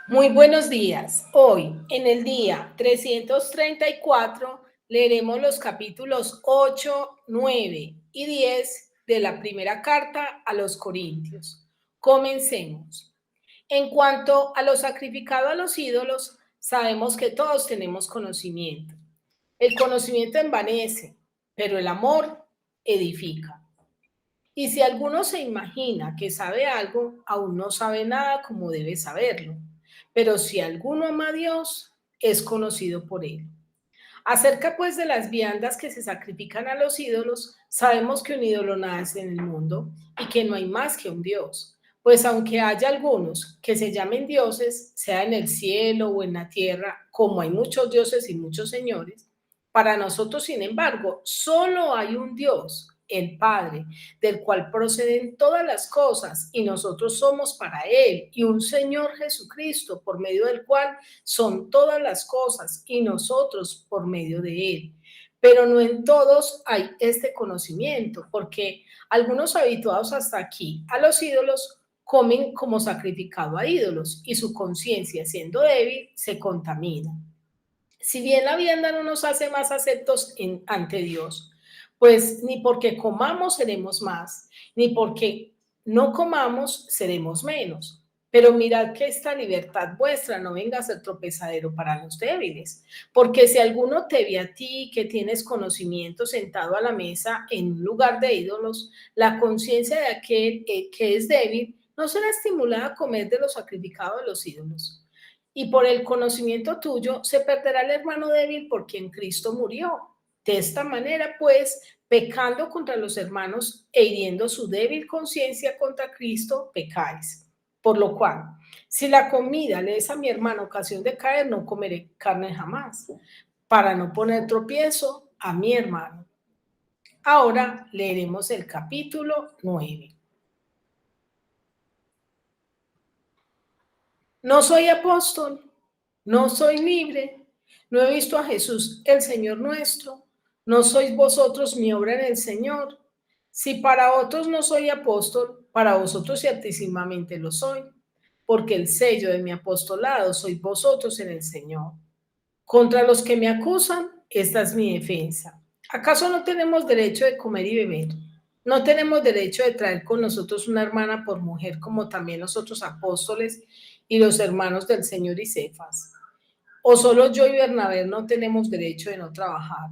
Muy buenos días. Hoy, en el día 334, leeremos los capítulos 8, 9 y 10 de la primera carta a los Corintios. Comencemos. En cuanto a lo sacrificado a los ídolos, sabemos que todos tenemos conocimiento. El conocimiento envanece, pero el amor edifica. Y si alguno se imagina que sabe algo, aún no sabe nada como debe saberlo. Pero si alguno ama a Dios, es conocido por él. Acerca pues de las viandas que se sacrifican a los ídolos, sabemos que un ídolo nace en el mundo y que no hay más que un Dios. Pues aunque haya algunos que se llamen dioses, sea en el cielo o en la tierra, como hay muchos dioses y muchos señores, para nosotros, sin embargo, solo hay un Dios, el Padre, del cual proceden todas las cosas y nosotros somos para Él, y un Señor Jesucristo, por medio del cual son todas las cosas y nosotros por medio de Él. Pero no en todos hay este conocimiento, porque algunos habituados hasta aquí a los ídolos comen como sacrificado a ídolos y su conciencia, siendo débil, se contamina. Si bien la vianda no nos hace más aceptos ante Dios, pues ni porque comamos seremos más, ni porque no comamos seremos menos. Pero mirad que esta libertad vuestra no venga a ser tropezadero para los débiles, porque si alguno te ve a ti que tienes conocimiento sentado a la mesa en un lugar de ídolos, la conciencia de aquel que es débil no será estimulada a comer de lo sacrificado de los ídolos. Y por el conocimiento tuyo se perderá el hermano débil por quien Cristo murió. De esta manera, pues, pecando contra los hermanos e hiriendo su débil conciencia contra Cristo, pecáis. Por lo cual, si la comida le es a mi hermano ocasión de caer, no comeré carne jamás, para no poner tropiezo a mi hermano. Ahora leeremos el capítulo 9. No soy apóstol, no soy libre, no he visto a Jesús el Señor nuestro, no sois vosotros mi obra en el Señor. Si para otros no soy apóstol, para vosotros ciertísimamente lo soy, porque el sello de mi apostolado sois vosotros en el Señor. Contra los que me acusan, esta es mi defensa. ¿Acaso no tenemos derecho de comer y beber? ¿No tenemos derecho de traer con nosotros una hermana por mujer, como también los otros apóstoles y los hermanos del Señor y Cefas? ¿O solo yo y Bernabé no tenemos derecho de no trabajar?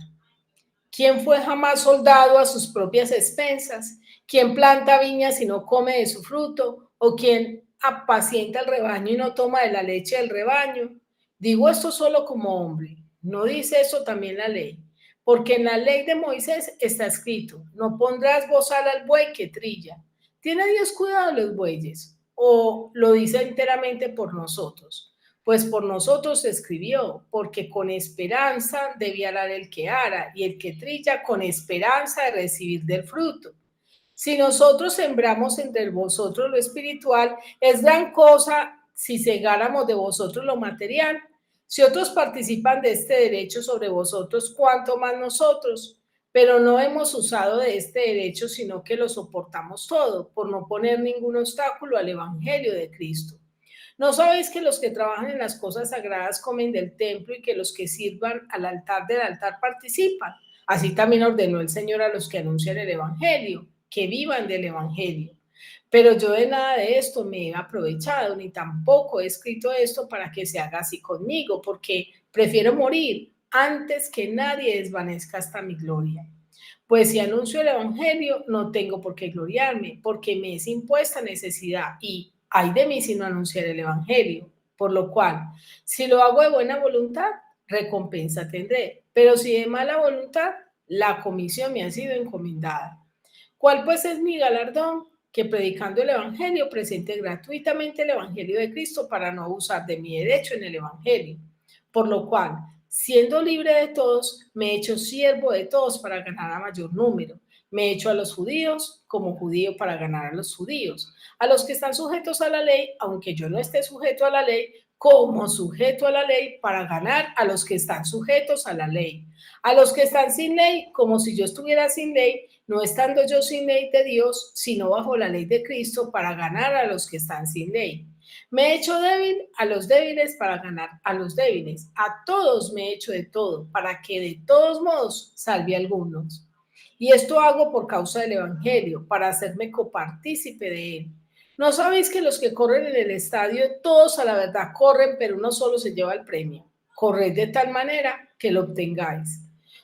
¿Quién fue jamás soldado a sus propias expensas? ¿Quién planta viñas y no come de su fruto? ¿O quién apacienta el rebaño y no toma de la leche del rebaño? Digo esto solo como hombre. ¿No dice eso también la ley? Porque en la ley de Moisés está escrito, no pondrás bozal al buey que trilla. ¿Tiene Dios cuidado de los bueyes? ¿O lo dice enteramente por nosotros? Pues por nosotros se escribió, porque con esperanza debía arar el que ara, y el que trilla con esperanza de recibir del fruto. Si nosotros sembramos entre vosotros lo espiritual, es gran cosa si segáramos de vosotros lo material. Si otros participan de este derecho sobre vosotros, cuánto más nosotros. Pero no hemos usado de este derecho, sino que lo soportamos todo, por no poner ningún obstáculo al Evangelio de Cristo. ¿No sabéis que los que trabajan en las cosas sagradas comen del templo y que los que sirvan al altar del altar participan? Así también ordenó el Señor a los que anuncian el Evangelio, que vivan del Evangelio. Pero yo de nada de esto me he aprovechado, ni tampoco he escrito esto para que se haga así conmigo, porque prefiero morir antes que nadie desvanezca hasta mi gloria. Pues si anuncio el Evangelio, no tengo por qué gloriarme, porque me es impuesta necesidad y ay de mí si no anunciar el Evangelio. Por lo cual, si lo hago de buena voluntad, recompensa tendré, pero si de mala voluntad, la comisión me ha sido encomendada. ¿Cuál pues es mi galardón? Que predicando el Evangelio presente gratuitamente el Evangelio de Cristo para no abusar de mi derecho en el Evangelio. Por lo cual, siendo libre de todos, me he hecho siervo de todos para ganar a mayor número. Me he hecho a los judíos como judío para ganar a los judíos. A los que están sujetos a la ley, aunque yo no esté sujeto a la ley, como sujeto a la ley para ganar a los que están sujetos a la ley. A los que están sin ley, como si yo estuviera sin ley, no estando yo sin ley de Dios, sino bajo la ley de Cristo para ganar a los que están sin ley. Me he hecho débil a los débiles para ganar a los débiles. A todos me he hecho de todo, para que de todos modos salve a algunos. Y esto hago por causa del Evangelio, para hacerme copartícipe de él. ¿No sabéis que los que corren en el estadio, todos a la verdad corren, pero uno solo se lleva el premio? Corred de tal manera que lo obtengáis.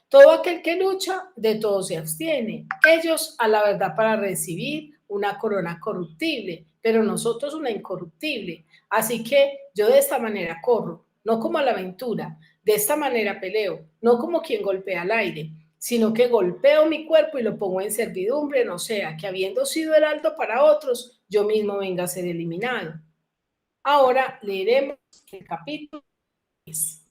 Todo aquel que lucha, de todo se abstiene. Ellos a la verdad para recibir una corona corruptible, pero nosotros una incorruptible. Así que yo de esta manera corro, no como a la aventura, de esta manera peleo, no como quien golpea al aire, sino que golpeo mi cuerpo y lo pongo en servidumbre, no sea que habiendo sido heraldo para otros, yo mismo venga a ser eliminado. Ahora leeremos el capítulo 10.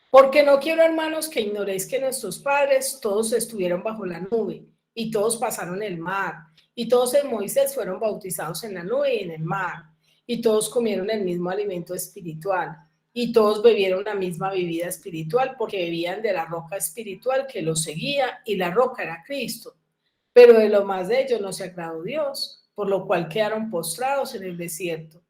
Porque no quiero, hermanos, que ignoréis que nuestros padres todos estuvieron bajo la nube, y todos pasaron el mar, y todos en Moisés fueron bautizados en la nube y en el mar, y todos comieron el mismo alimento espiritual, y todos bebieron la misma bebida espiritual, porque bebían de la roca espiritual que los seguía, y la roca era Cristo. Pero de lo más de ellos no se agradó Dios, por lo cual quedaron postrados en el desierto.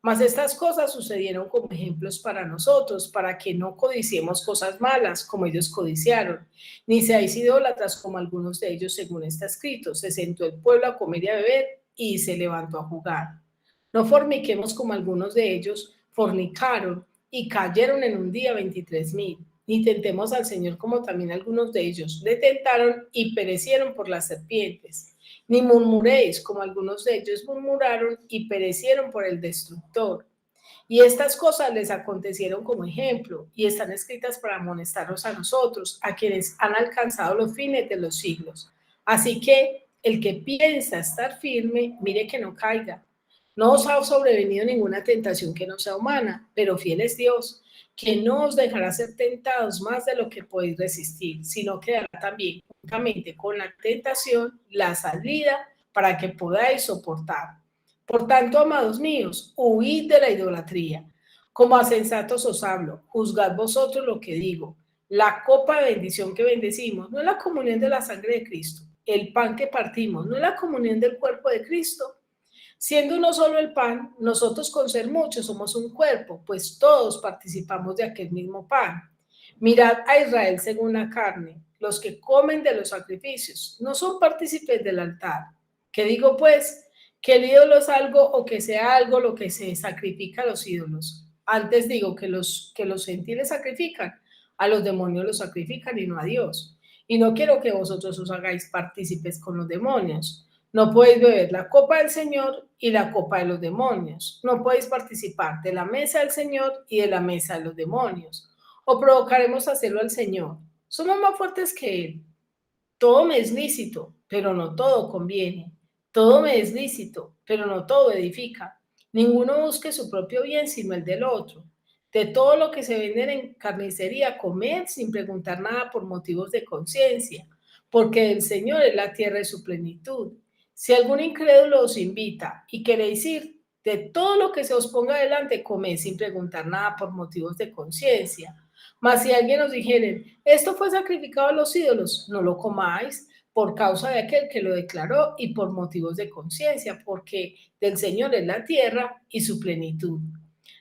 Mas estas cosas sucedieron como ejemplos para nosotros, para que no codiciemos cosas malas como ellos codiciaron, ni seáis idólatras como algunos de ellos, según está escrito. Se sentó el pueblo a comer y a beber y se levantó a jugar. No forniquemos como algunos de ellos fornicaron y cayeron en un día 23,000. Ni tentemos al Señor como también algunos de ellos le tentaron y perecieron por las serpientes. Ni murmuréis como algunos de ellos murmuraron y perecieron por el destructor. Y estas cosas les acontecieron como ejemplo y están escritas para amonestarnos a nosotros, a quienes han alcanzado los fines de los siglos. Así que el que piensa estar firme, mire que no caiga. No os ha sobrevenido ninguna tentación que no sea humana, pero fiel es Dios, que no os dejará ser tentados más de lo que podéis resistir, sino que dará también juntamente con la tentación la salida para que podáis soportar. Por tanto, amados míos, huid de la idolatría. Como a sensatos os hablo, juzgad vosotros lo que digo. La copa de bendición que bendecimos no es la comunión de la sangre de Cristo. El pan que partimos no es la comunión del cuerpo de Cristo. Siendo uno solo el pan, nosotros con ser muchos somos un cuerpo, pues todos participamos de aquel mismo pan. Mirad a Israel según la carne. Los que comen de los sacrificios no son partícipes del altar. ¿Qué digo pues? Que el ídolo es algo o que sea algo lo que se sacrifica a los ídolos. Antes digo que los gentiles sacrifican, a los demonios los sacrifican y no a Dios. Y no quiero que vosotros os hagáis partícipes con los demonios. No podéis beber la copa del Señor y la copa de los demonios. No podéis participar de la mesa del Señor y de la mesa de los demonios. O provocaremos hacerlo al Señor. Somos más fuertes que Él. Todo me es lícito, pero no todo conviene. Todo me es lícito, pero no todo edifica. Ninguno busque su propio bien, sino el del otro. De todo lo que se vende en carnicería, comed sin preguntar nada por motivos de conciencia, porque el Señor es la tierra y su plenitud. Si algún incrédulo os invita y queréis ir, de todo lo que se os ponga delante, comed sin preguntar nada por motivos de conciencia. Mas si alguien os dijere, esto fue sacrificado a los ídolos, no lo comáis por causa de aquel que lo declaró y por motivos de conciencia, porque del Señor es la tierra y su plenitud.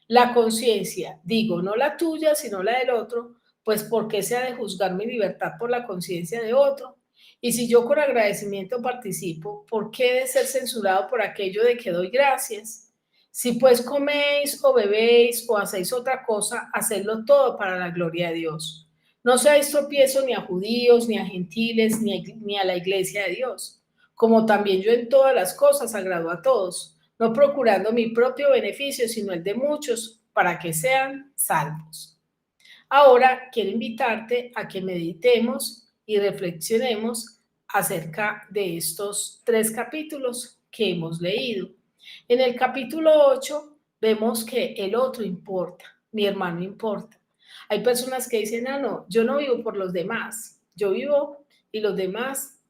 La conciencia, digo, no la tuya, sino la del otro, pues ¿por qué se ha de juzgar mi libertad por la conciencia de otro? Y si yo con agradecimiento participo, ¿por qué he de ser censurado por aquello de que doy gracias? Si pues coméis o bebéis o hacéis otra cosa, hacedlo todo para la gloria de Dios. No seáis tropiezo ni a judíos, ni a gentiles, ni a la iglesia de Dios, como también yo en todas las cosas agrado a todos, no procurando mi propio beneficio, sino el de muchos, para que sean salvos. Ahora quiero invitarte a que meditemos y reflexionemos acerca de estos 3 capítulos que hemos leído. En el capítulo 8 vemos que el otro importa, mi hermano importa. Hay personas que dicen, ah, no, yo no vivo por los demás, yo vivo y los demás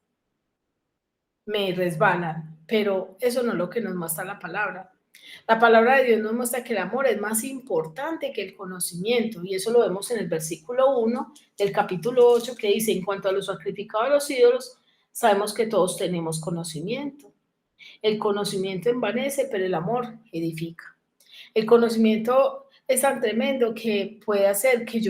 me resbalan, pero eso no es lo que nos muestra la palabra. La palabra de Dios nos muestra que el amor es más importante que el conocimiento, y eso lo vemos en el versículo 1 del capítulo 8 que dice, en cuanto a lo sacrificado a los ídolos, sabemos que todos tenemos conocimiento. El conocimiento envanece, pero el amor edifica. El conocimiento es tan tremendo que puede hacer que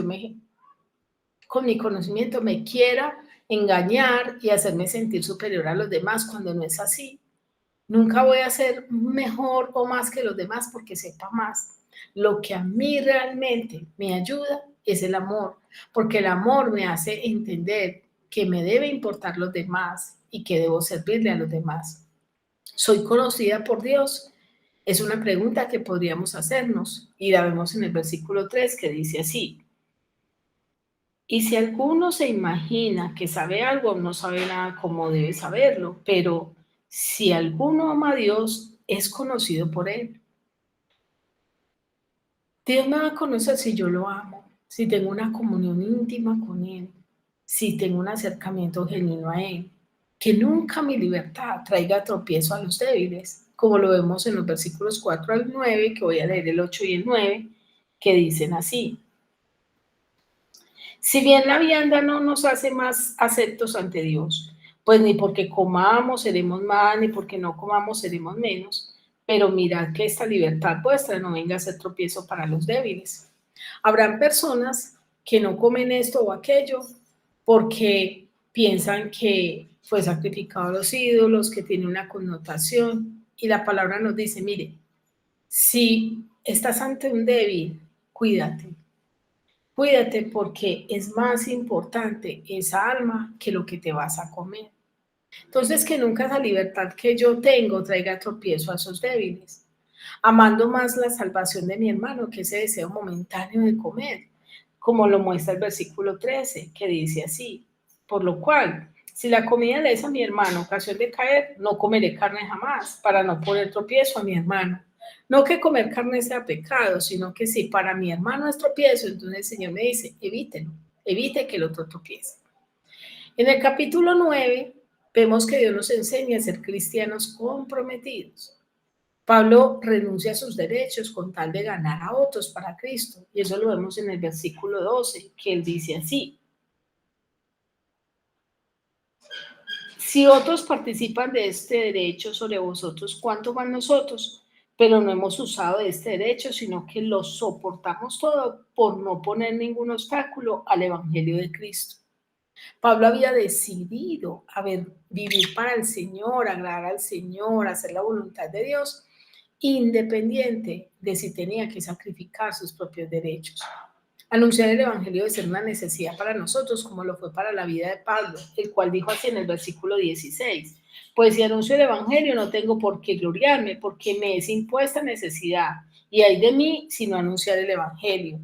con mi conocimiento me quiera engañar y hacerme sentir superior a los demás cuando no es así. Nunca voy a ser mejor o más que los demás porque sepa más. Lo que a mí realmente me ayuda es el amor, porque el amor me hace entender que me debe importar los demás y que debo servirle a los demás. ¿Soy conocida por Dios? Es una pregunta que podríamos hacernos y la vemos en el versículo 3 que dice así. Y si alguno se imagina que sabe algo, no sabe nada como debe saberlo, pero si alguno ama a Dios, es conocido por él. Dios me va a conocer si yo lo amo, si tengo una comunión íntima con Él, si tengo un acercamiento genuino a Él. Que nunca mi libertad traiga tropiezo a los débiles, como lo vemos en los versículos 4 al 9, que voy a leer el 8 y el 9, que dicen así. Si bien la vianda no nos hace más aceptos ante Dios, pues ni porque comamos seremos más, ni porque no comamos seremos menos, pero mirad que esta libertad vuestra no venga a ser tropiezo para los débiles. Habrán personas que no comen esto o aquello porque piensan que fue sacrificado a los ídolos, que tiene una connotación, y la palabra nos dice, mire, si estás ante un débil, cuídate. Cuídate porque es más importante esa alma que lo que te vas a comer. Entonces, que nunca esa libertad que yo tengo traiga tropiezo a esos débiles. Amando más la salvación de mi hermano que ese deseo momentáneo de comer, como lo muestra el versículo 13, que dice así, por lo cual, si la comida le es a mi hermano ocasión de caer, no comeré carne jamás, para no poner tropiezo a mi hermano. No que comer carne sea pecado, sino que si para mi hermano es tropiezo, entonces el Señor me dice, evítelo, evite que el otro tropiece. En el capítulo 9 vemos que Dios nos enseña a ser cristianos comprometidos. Pablo renuncia a sus derechos con tal de ganar a otros para Cristo. Y eso lo vemos en el versículo 12, que él dice así. Si otros participan de este derecho sobre vosotros, ¿cuánto más nosotros? Pero no hemos usado de este derecho, sino que lo soportamos todo por no poner ningún obstáculo al Evangelio de Cristo. Pablo había decidido vivir para el Señor, agradar al Señor, hacer la voluntad de Dios, independiente de si tenía que sacrificar sus propios derechos. Anunciar el Evangelio debe ser una necesidad para nosotros, como lo fue para la vida de Pablo, el cual dijo así en el versículo 16, pues si anuncio el Evangelio no tengo por qué gloriarme, porque me es impuesta necesidad, y hay de mí si no anunciar el Evangelio.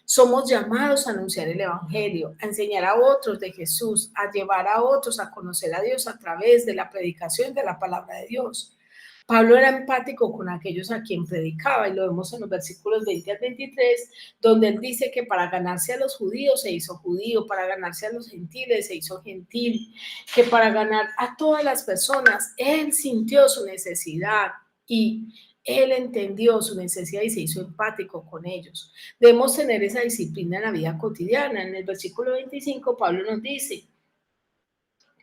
Somos llamados a anunciar el Evangelio, a enseñar a otros de Jesús, a llevar a otros a conocer a Dios a través de la predicación de la palabra de Dios. Pablo era empático con aquellos a quien predicaba y lo vemos en los versículos 20 al 23, donde él dice que para ganarse a los judíos se hizo judío, para ganarse a los gentiles se hizo gentil, que para ganar a todas las personas él sintió su necesidad y él entendió su necesidad y se hizo empático con ellos. Debemos tener esa disciplina en la vida cotidiana. En el versículo 25 Pablo nos dice,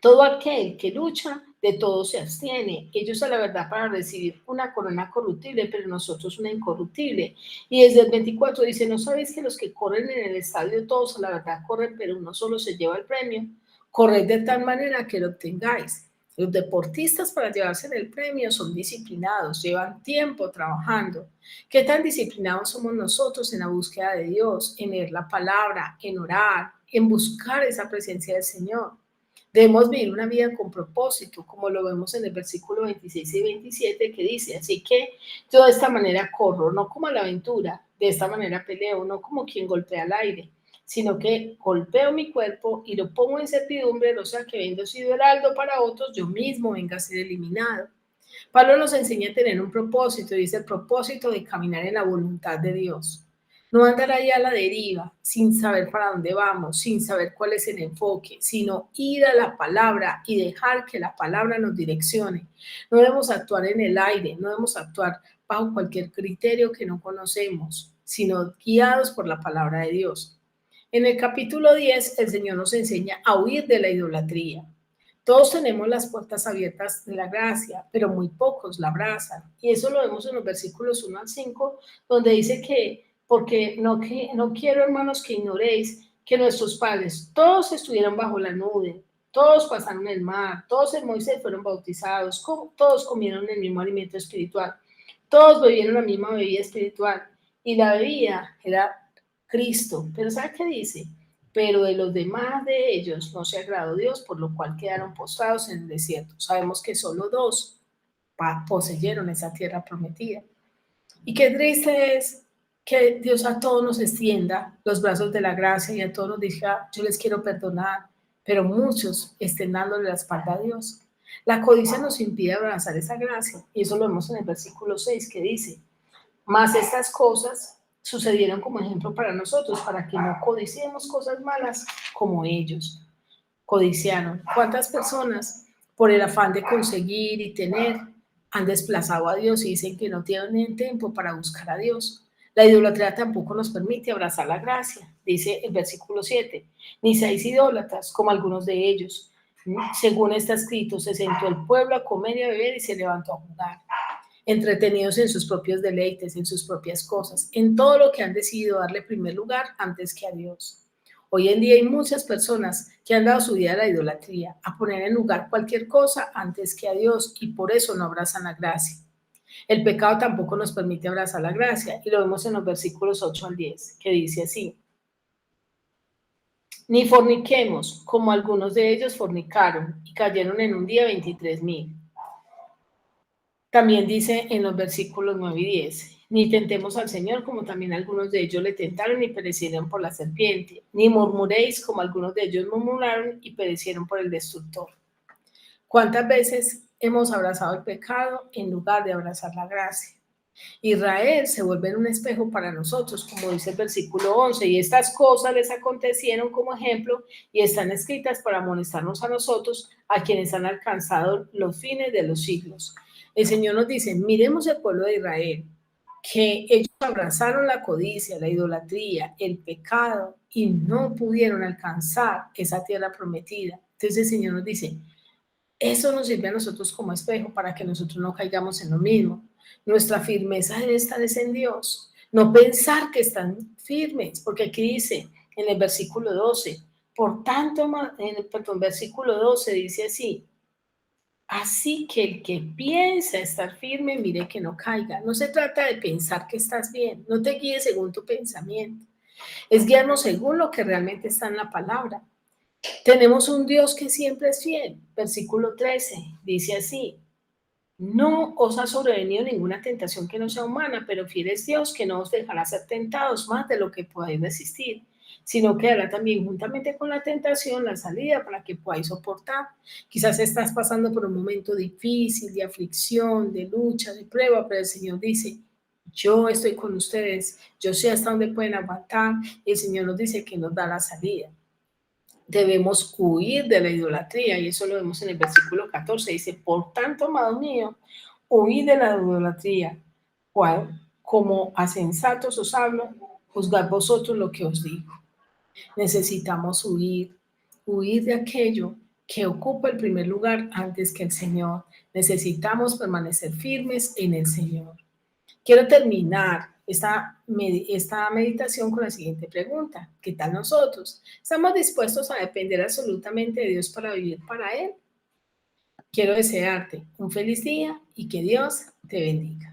todo aquel que lucha, de todo se abstiene. Ellos a la verdad para recibir una corona corruptible, pero nosotros una incorruptible. Y desde el 24 dice, ¿no sabéis que los que corren en el estadio todos a la verdad corren, pero uno solo se lleva el premio? Corred de tal manera que lo obtengáis. Los deportistas para llevarse el premio son disciplinados, llevan tiempo trabajando. ¿Qué tan disciplinados somos nosotros en la búsqueda de Dios, en leer la palabra, en orar, en buscar esa presencia del Señor? Debemos vivir una vida con propósito, como lo vemos en el versículo 26 y 27, que dice, así que yo de esta manera corro, no como a la aventura, de esta manera peleo, no como quien golpea al aire, sino que golpeo mi cuerpo y lo pongo en servidumbre, no sea que habiendo sido heraldo para otros, yo mismo venga a ser eliminado. Pablo nos enseña a tener un propósito, y es el propósito de caminar en la voluntad de Dios. No andar ahí a la deriva, sin saber para dónde vamos, sin saber cuál es el enfoque, sino ir a la palabra y dejar que la palabra nos direccione. No debemos actuar en el aire, no debemos actuar bajo cualquier criterio que no conocemos, sino guiados por la palabra de Dios. En el capítulo 10, el Señor nos enseña a huir de la idolatría. Todos tenemos las puertas abiertas de la gracia, pero muy pocos la abrazan. Y eso lo vemos en los versículos 1 al 5, donde dice que no quiero, hermanos, que ignoréis que nuestros padres todos estuvieron bajo la nube, todos pasaron el mar, todos en Moisés fueron bautizados, todos comieron el mismo alimento espiritual, todos bebieron la misma bebida espiritual, y la bebida era Cristo. Pero ¿sabe qué dice? Pero de los demás de ellos no se agradó Dios, por lo cual quedaron postrados en el desierto. Sabemos que solo dos poseyeron esa tierra prometida. Y qué triste es que Dios a todos nos extienda los brazos de la gracia y a todos nos diga, yo les quiero perdonar, pero muchos estén dándole la espalda a Dios. La codicia nos impide abrazar esa gracia, y eso lo vemos en el versículo 6 que dice, mas estas cosas sucedieron como ejemplo para nosotros, para que no codiciemos cosas malas como ellos codiciaron. ¿Cuántas personas, por el afán de conseguir y tener, han desplazado a Dios y dicen que no tienen tiempo para buscar a Dios? La idolatría tampoco nos permite abrazar la gracia, dice el versículo 7. Ni seáis idólatras, como algunos de ellos. Según está escrito, se sentó el pueblo a comer y a beber y se levantó a jugar, entretenidos en sus propios deleites, en sus propias cosas, en todo lo que han decidido darle primer lugar antes que a Dios. Hoy en día hay muchas personas que han dado su vida a la idolatría, a poner en lugar cualquier cosa antes que a Dios, y por eso no abrazan la gracia. El pecado tampoco nos permite abrazar la gracia, y lo vemos en los versículos 8 al 10, que dice así: ni forniquemos, como algunos de ellos fornicaron, y cayeron en un día 23,000. También dice en los versículos 9 y 10, ni tentemos al Señor como también algunos de ellos le tentaron y perecieron por la serpiente, ni murmuréis como algunos de ellos murmuraron y perecieron por el destructor. ¿Cuántas veces hemos abrazado el pecado en lugar de abrazar la gracia? Israel se vuelve en un espejo para nosotros, como dice el versículo 11, y estas cosas les acontecieron como ejemplo y están escritas para amonestarnos a nosotros, a quienes han alcanzado los fines de los siglos. El Señor nos dice, miremos el pueblo de Israel, que ellos abrazaron la codicia, la idolatría, el pecado y no pudieron alcanzar esa tierra prometida. Entonces el Señor nos dice, eso nos sirve a nosotros como espejo para que nosotros no caigamos en lo mismo. Nuestra firmeza debe estar en Dios, no pensar que están firmes, porque aquí dice en el versículo 12, por tanto, versículo 12 dice así, así que el que piensa estar firme, mire que no caiga. No se trata de pensar que estás bien, no te guíes según tu pensamiento, es guiarnos según lo que realmente está en la palabra. Tenemos un Dios que siempre es fiel. Versículo 13 dice así, no os ha sobrevenido ninguna tentación que no sea humana, pero fiel es Dios que no os dejará ser tentados más de lo que podáis resistir, sino que hará también juntamente con la tentación la salida para que podáis soportar. Quizás estás pasando por un momento difícil, de aflicción, de lucha, de prueba, pero el Señor dice, yo estoy con ustedes, yo sé hasta dónde pueden aguantar, y el Señor nos dice que nos da la salida. Debemos huir de la idolatría, y eso lo vemos en el versículo 14, dice, por tanto, amado mío, huid de la idolatría, cual, como a sensatos os hablo, juzgad vosotros lo que os digo. Necesitamos huir de aquello que ocupa el primer lugar antes que el Señor. Necesitamos permanecer firmes en el Señor. Quiero terminar esta meditación con la siguiente pregunta. ¿Qué tal nosotros? ¿Estamos dispuestos a depender absolutamente de Dios para vivir para Él? Quiero desearte un feliz día y que Dios te bendiga.